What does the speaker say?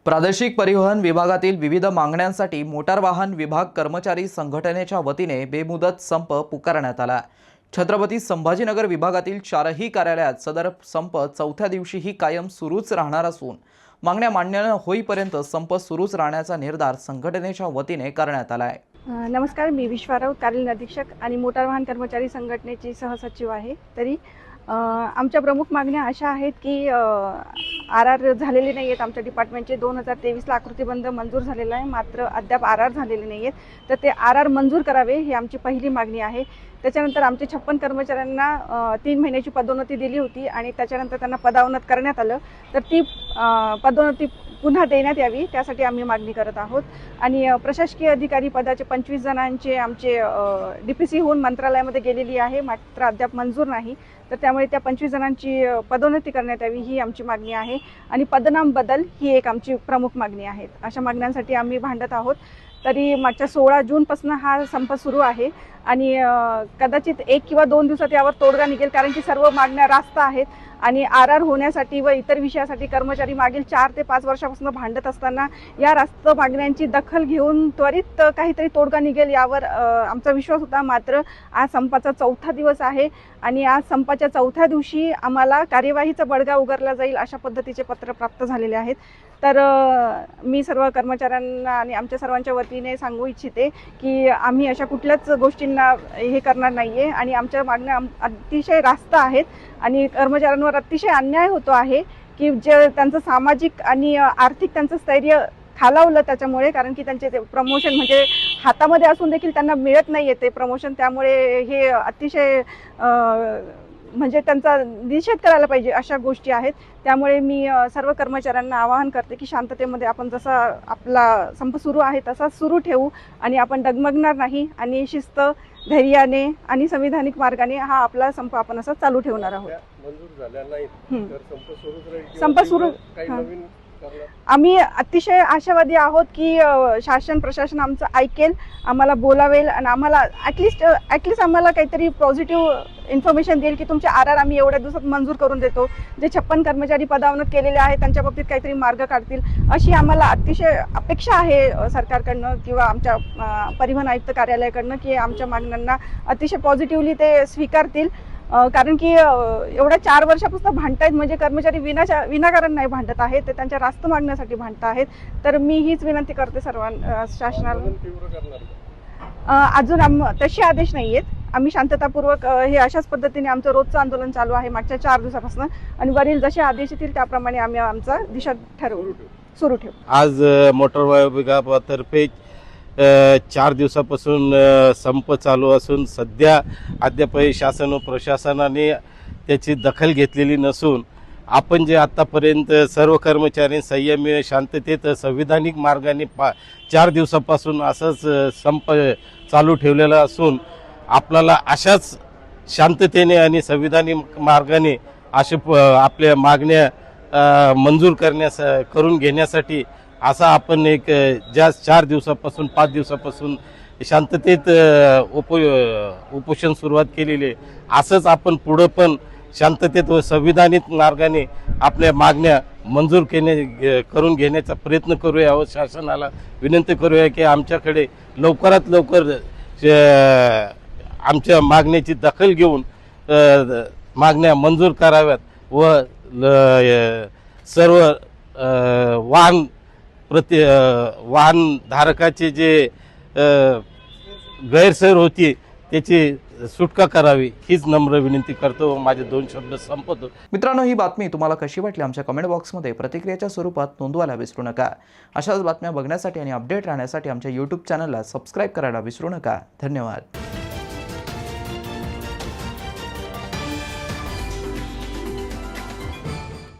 प्रादेशिक परिवहन विभागातील विविध मागण्यांसाठी मोटार वाहन विभाग कर्मचारी संघटनेच्या वतीने बेमुदत संप पुकारण्यात आला। छत्रपती संभाजीनगर विभागातील 4ही कार्यालयात सदर संप चौथ्या दिवशीही कायम सुरूच राहणार असून मागण्या मान्य होईपर्यंत संप सुरूच राहण्याचा निर्धार संघटनेच्या वतीने करण्यात आला आहे। नमस्कार, मी विश्वाराव, कार्यालय अधीक्षक आणि मोटार वाहन कर्मचारी संघटनेची सहसचिव आहे। तरी आमच्या प्रमुख मागण्या अशा आहेत की आर झालेले नाही आहेत। आमच्या डिपार्टमेंटचे 2023ला आकृतीबंध मंजूर झालेला आहे, मात्र अद्याप आर झालेले नाही आहेत। तर ते आर मंजूर करावे ही आमची पहिली मागणी आहे। त्याच्यानंतर आमचे 56 कर्मचाऱ्यांना 3 महिन्याची पदोन्नती दिली होती आणि त्याच्यानंतर त्यांना पदोन्नत करण्यात आलं, तर ती पदोन्नती पुन्हा देण्यात यावी, त्यासाठी आम्ही मागणी करत आहोत। आणि प्रशासकीय अधिकारी पदाचे 25 जणांचे आमचे DPC होऊन मंत्रालयामध्ये गेलेली आहे, मात्र अद्याप मंजूर नाही। तर त्यामुळे त्या 25 जणांची पदोन्नती करण्यात यावी ही आमची मागणी आहे। आणि पदनाम बदल ही एक आमची प्रमुख मागणी आहे। अशा मागण्यांसाठी आम्ही भांडत आहोत। तरी मागच्या 16 जूनपासून हा संप सुरू आहे आणि कदाचित 1 किंवा 2 दिवसात यावर तोडगा निघेल, कारण की सर्व मागण्या रास्त आहेत आणि आर होण्यासाठी व इतर विषयासाठी कर्मचारी मागील 4 ते 5 वर्षापासून भांडत असताना या रास्त मागण्यांची दखल घेऊन त्वरित काहीतरी तोडगा निघेल यावर आमचा विश्वास होता। मात्र आज संपाचा 4था दिवस आहे आणि आज संपाच्या 4थ्या दिवशी आम्हाला कार्यवाहीचा बडगा उगारला जाईल अशा पद्धतीचे पत्र प्राप्त झालेले आहेत। तर मी सर्व कर्मचाऱ्यांना आणि आमच्या सर्वांच्या वतीने सांगू इच्छिते की आम्ही अशा कुठल्याच गोष्टींना हे करणार नाहीये आणि आमच्या मागण्या अतिशय रास्त आहेत आणि कर्मचाऱ्यांवर अतिशय अन्याय होतो आहे की जे त्यांचं सामाजिक आणि आर्थिक त्यांचं स्थैर्य खालावलं त्याच्यामुळे, कारण की त्यांचे ते प्रमोशन म्हणजे हातामध्ये असून देखील त्यांना मिळत नाहीये ते प्रमोशन। त्यामुळे हे अतिशय म्हणजे त्यांचा निषेध करायला पाहिजे अशा गोष्टी आहेत। त्यामुळे मी सर्व कर्मचाऱ्यांना आवाहन करते की शांततेमध्ये आपण जसा आपला संप सुरू आहे तसा सुरू ठेवू आणि आपण डगमगणार नाही आणि शिस्त, धैर्याने आणि संविधानिक मार्गाने हा आपला संप आपण असा चालू ठेवणार आहोत। संप सुरू आम्ही अतिशय आशावादी आहोत की शासन प्रशासन आमचं ऐकेल, आम्हाला बोलावेल आणि आम्हाला ॲटलिस्ट आम्हाला काहीतरी पॉझिटिव्ह इन्फॉर्मेशन देईल की तुमचे आर आम्ही एवढ्या दिवसात मंजूर करून देतो। जे 56 कर्मचारी पदावनत केलेले आहेत त्यांच्या बाबतीत काहीतरी मार्ग काढतील अशी आम्हाला अतिशय अपेक्षा आहे सरकारकडनं किंवा आमच्या परिवहन आयुक्त कार्यालयाकडनं की आमच्या मागण्यांना अतिशय पॉझिटिव्हली ते स्वीकारतील। कारण की एवढ्या 4 वर्षापासून भांडतायत म्हणजे कर्मचारी विनाकारण नाही भांडत आहेत, ते त्यांच्या रास्त मागण्यासाठी भांडत आहेत। तर मी हीच विनंती करते सर्वांना, शासनाला अजून तसे आदेश नाही आहेत। आम्ही शांततापूर्वक हे अशाच पद्धतीने आमचं रोजचं आंदोलन चालू आहे मागच्या 4 दिवसापासून आणि वरील जसे आदेश येतील त्याप्रमाणे आम्ही आमचा दिशा सुरू ठेवू। आज मोटार वाहन विभागातर्फे 4 दिवसापासून संप चालू असून सध्या अद्यापही शासन व प्रशासनाने त्याची दखल घेतलेली नसून आपण जे आतापर्यंत सर्व कर्मचारी संयमी शांततेत संविधानिक मार्गाने 4 दिवसापासून असंच संप चालू ठेवलेला असून आपल्याला अशाच शांततेने आणि संविधानिक मार्गाने असे आपल्या मागण्या मंजूर करून घेण्यासाठी असा आपण एक ज्या 4 दिवसापासून 5 दिवसापासून शांततेत उपोषण सुरुवात केलेली आहे, असंच आपण पुढं पण शांततेत व संविधानिक मार्गाने आपल्या मागण्या मंजूर करून घेण्याचा प्रयत्न करूया व शासनाला विनंती करूया की आमच्याकडे लवकरात लवकर आमच्या मागण्याची दखल घेऊन मागण्या मंजूर कराव्यात व सर्व वाहन धारकाचे जे गैरसोय होती त्याची सुटका करावी हीच नम्र विनंती करतो। माझे 2 शब्द संपवतो। मित्रांनो, ही बातमी तुम्हाला कशी वाटली आमच्या कमेंट बॉक्समध्ये प्रतिक्रियेच्या स्वरूपात नोंदवायला विसरू नका। अशाच बातम्या बघण्यासाठी आणि अपडेट राहण्यासाठी आमच्या YouTube चॅनलला सबस्क्राईब करायला विसरू नका। धन्यवाद।